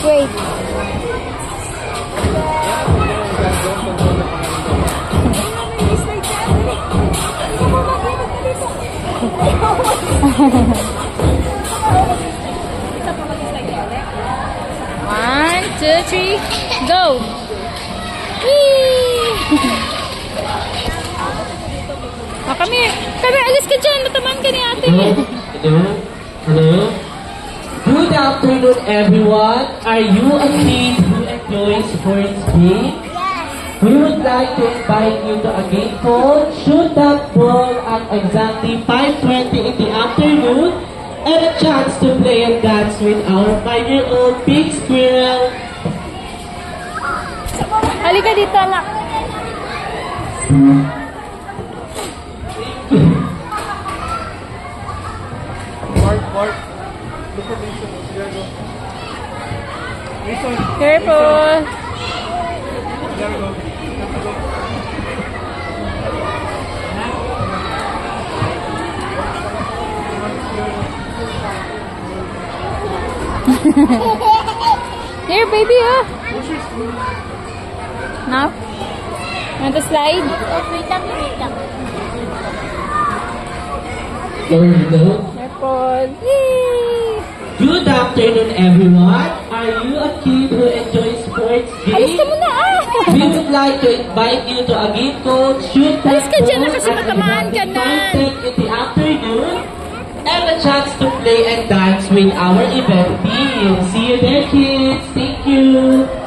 grade. One, two, three, go! Whee! Kami, alis ka dyan. Natamaan ka ni ate. Hello. Good afternoon, everyone. Are you a kid who enjoys sports games? Yes. We would like to invite you to a game called Shoot That Ball at exactly 5:20 in the afternoon and a chance to play and dance with our 5-year-old Pink Squirrel. Halika dito, anak. Mark. Look at Mason. There you go. Mason. Careful. There you go. Here, baby, Now? Want to slide? Wait lang. Careful. Yay! Good afternoon, everyone. Are you a kid who enjoys sports Alis ka games? muna, We would like to invite you to a game called Shoot That Alis ka dyan na Ball kasi at matamaan ka na. 5:10 in the afternoon and a chance to play and dance with our event team. See you there, kids. Thank you.